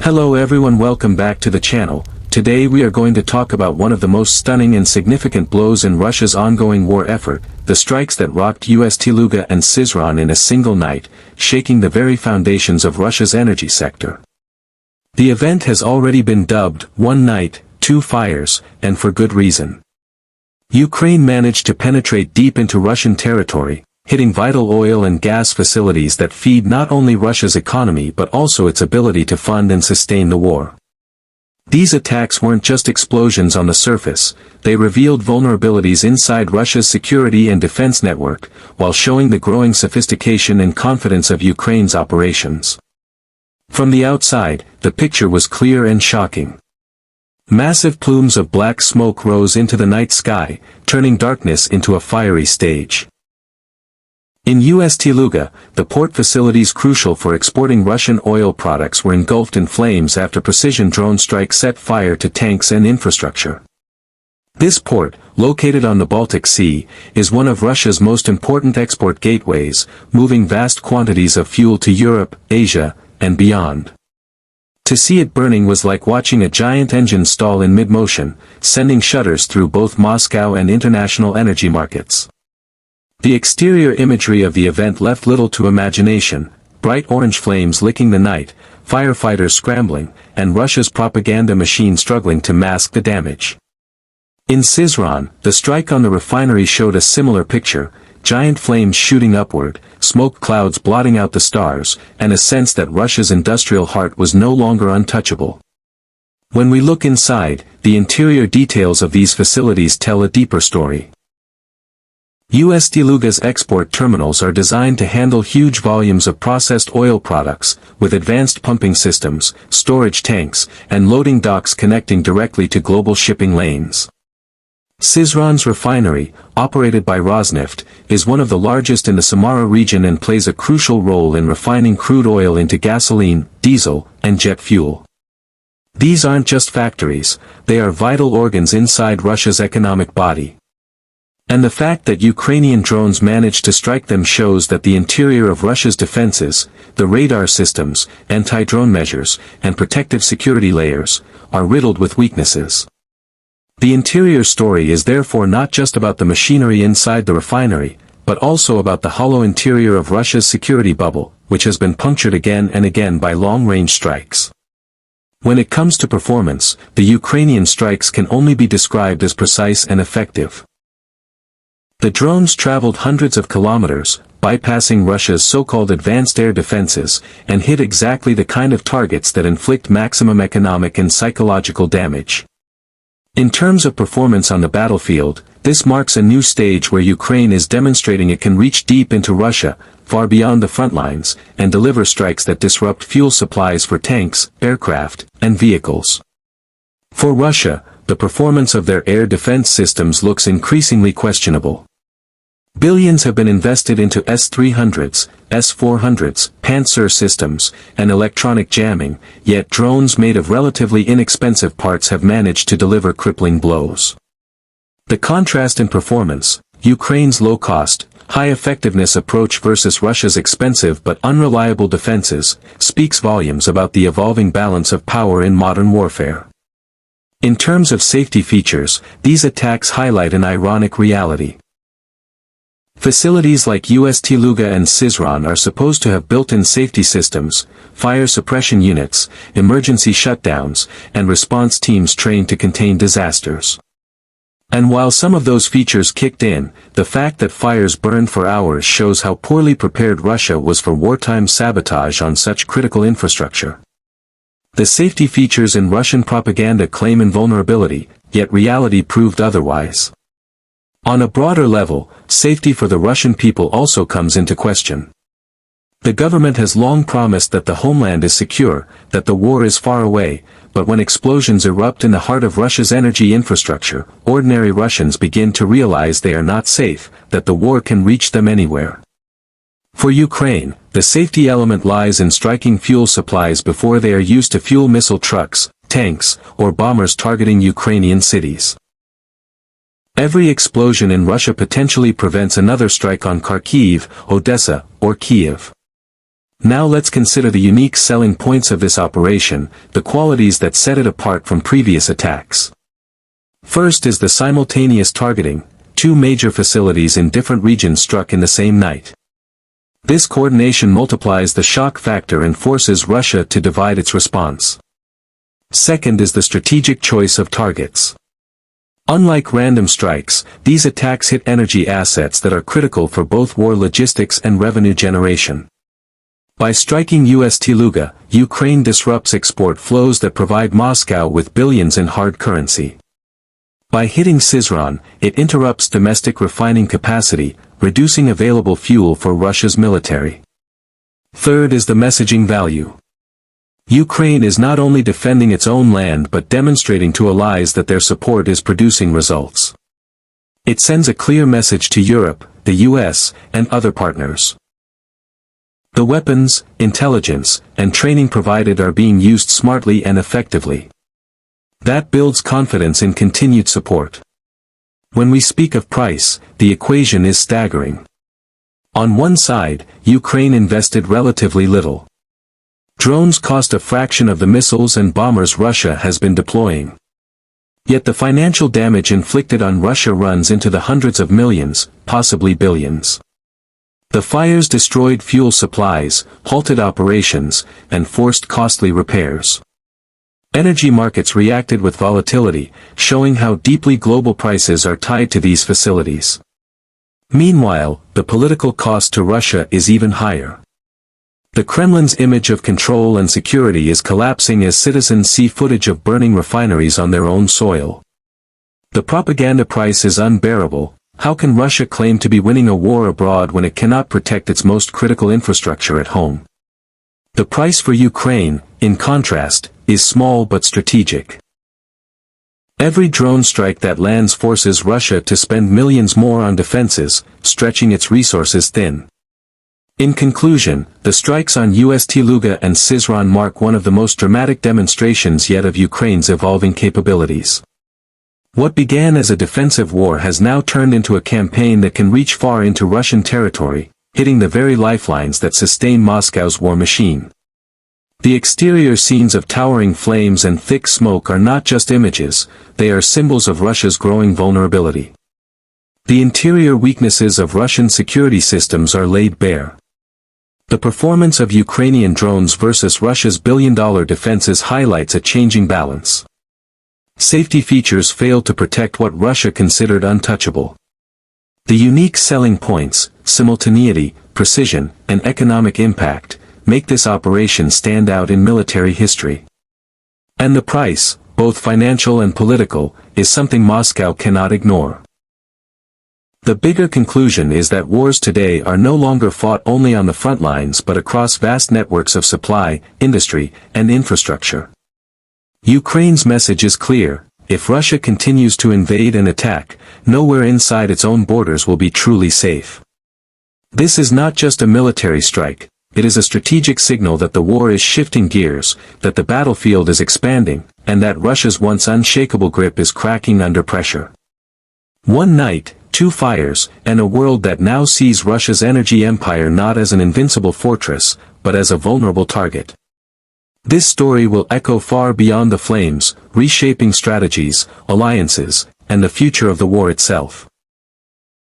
Hello everyone, welcome back to the channel. Today we are going to talk about one of the most stunning and significant blows in Russia's ongoing war effort, the strikes that rocked Ust-Luga and Syzran in a single night, shaking the very foundations of Russia's energy sector. The event has already been dubbed, "One Night, Two Fires," and for good reason. Ukraine managed to penetrate deep into Russian territory, hitting vital oil and gas facilities that feed not only Russia's economy but also its ability to fund and sustain the war. These attacks weren't just explosions on the surface, they revealed vulnerabilities inside Russia's security and defense network, while showing the growing sophistication and confidence of Ukraine's operations. From the outside, the picture was clear and shocking. Massive plumes of black smoke rose into the night sky, turning darkness into a fiery stage. In Ust-Luga, the port facilities crucial for exporting Russian oil products were engulfed in flames after precision drone strikes set fire to tanks and infrastructure. This port, located on the Baltic Sea, is one of Russia's most important export gateways, moving vast quantities of fuel to Europe, Asia, and beyond. To see it burning was like watching a giant engine stall in mid-motion, sending shudders through both Moscow and international energy markets. The exterior imagery of the event left little to imagination: bright orange flames licking the night, firefighters scrambling, and Russia's propaganda machine struggling to mask the damage. In Syzran, the strike on the refinery showed a similar picture: giant flames shooting upward, smoke clouds blotting out the stars, and a sense that Russia's industrial heart was no longer untouchable. When we look inside, the interior details of these facilities tell a deeper story. Ust-Luga's export terminals are designed to handle huge volumes of processed oil products, with advanced pumping systems, storage tanks, and loading docks connecting directly to global shipping lanes. Syzran's refinery, operated by Rosneft, is one of the largest in the Samara region and plays a crucial role in refining crude oil into gasoline, diesel, and jet fuel. These aren't just factories, they are vital organs inside Russia's economic body. And the fact that Ukrainian drones managed to strike them shows that the interior of Russia's defenses, the radar systems, anti-drone measures, and protective security layers, are riddled with weaknesses. The interior story is therefore not just about the machinery inside the refinery, but also about the hollow interior of Russia's security bubble, which has been punctured again and again by long-range strikes. When it comes to performance, the Ukrainian strikes can only be described as precise and effective. The drones traveled hundreds of kilometers, bypassing Russia's so-called advanced air defenses, and hit exactly the kind of targets that inflict maximum economic and psychological damage. In terms of performance on the battlefield, this marks a new stage where Ukraine is demonstrating it can reach deep into Russia, far beyond the front lines, and deliver strikes that disrupt fuel supplies for tanks, aircraft, and vehicles. For Russia, the performance of their air defense systems looks increasingly questionable. Billions have been invested into S-300s, S-400s, Panzer systems, and electronic jamming, yet drones made of relatively inexpensive parts have managed to deliver crippling blows. The contrast in performance, Ukraine's low-cost, high-effectiveness approach versus Russia's expensive but unreliable defenses, speaks volumes about the evolving balance of power in modern warfare. In terms of safety features, these attacks highlight an ironic reality. Facilities like Ust-Luga and Syzran are supposed to have built-in safety systems, fire suppression units, emergency shutdowns, and response teams trained to contain disasters. And while some of those features kicked in, the fact that fires burned for hours shows how poorly prepared Russia was for wartime sabotage on such critical infrastructure. The safety features in Russian propaganda claim invulnerability, yet reality proved otherwise. On a broader level, safety for the Russian people also comes into question. The government has long promised that the homeland is secure, that the war is far away, but when explosions erupt in the heart of Russia's energy infrastructure, ordinary Russians begin to realize they are not safe, that the war can reach them anywhere. For Ukraine, the safety element lies in striking fuel supplies before they are used to fuel missile trucks, tanks, or bombers targeting Ukrainian cities. Every explosion in Russia potentially prevents another strike on Kharkiv, Odessa, or Kiev. Now let's consider the unique selling points of this operation, the qualities that set it apart from previous attacks. First is the simultaneous targeting, two major facilities in different regions struck in the same night. This coordination multiplies the shock factor and forces Russia to divide its response. Second is the strategic choice of targets. Unlike random strikes, these attacks hit energy assets that are critical for both war logistics and revenue generation. By striking Ust-Luga, Ukraine disrupts export flows that provide Moscow with billions in hard currency. By hitting Syzran, it interrupts domestic refining capacity, reducing available fuel for Russia's military. Third is the messaging value. Ukraine is not only defending its own land but demonstrating to allies that their support is producing results. It sends a clear message to Europe, the US, and other partners. The weapons, intelligence, and training provided are being used smartly and effectively. That builds confidence in continued support. When we speak of price, the equation is staggering. On one side, Ukraine invested relatively little. Drones cost a fraction of the missiles and bombers Russia has been deploying. Yet the financial damage inflicted on Russia runs into the hundreds of millions, possibly billions. The fires destroyed fuel supplies, halted operations, and forced costly repairs. Energy markets reacted with volatility, showing how deeply global prices are tied to these facilities. Meanwhile, the political cost to Russia is even higher. The Kremlin's image of control and security is collapsing as citizens see footage of burning refineries on their own soil. The propaganda price is unbearable. How can Russia claim to be winning a war abroad when it cannot protect its most critical infrastructure at home? The price for Ukraine, in contrast, is small but strategic. Every drone strike that lands forces Russia to spend millions more on defenses, stretching its resources thin. In conclusion, the strikes on Ust-Luga and Syzran mark one of the most dramatic demonstrations yet of Ukraine's evolving capabilities. What began as a defensive war has now turned into a campaign that can reach far into Russian territory, hitting the very lifelines that sustain Moscow's war machine. The exterior scenes of towering flames and thick smoke are not just images, they are symbols of Russia's growing vulnerability. The interior weaknesses of Russian security systems are laid bare. The performance of Ukrainian drones versus Russia's billion-dollar defenses highlights a changing balance. Safety features fail to protect what Russia considered untouchable. The unique selling points, simultaneity, precision, and economic impact, make this operation stand out in military history. And the price, both financial and political, is something Moscow cannot ignore. The bigger conclusion is that wars today are no longer fought only on the front lines but across vast networks of supply, industry, and infrastructure. Ukraine's message is clear: if Russia continues to invade and attack, nowhere inside its own borders will be truly safe. This is not just a military strike, it is a strategic signal that the war is shifting gears, that the battlefield is expanding, and that Russia's once unshakable grip is cracking under pressure. One night, two fires, and a world that now sees Russia's energy empire not as an invincible fortress, but as a vulnerable target. This story will echo far beyond the flames, reshaping strategies, alliances, and the future of the war itself.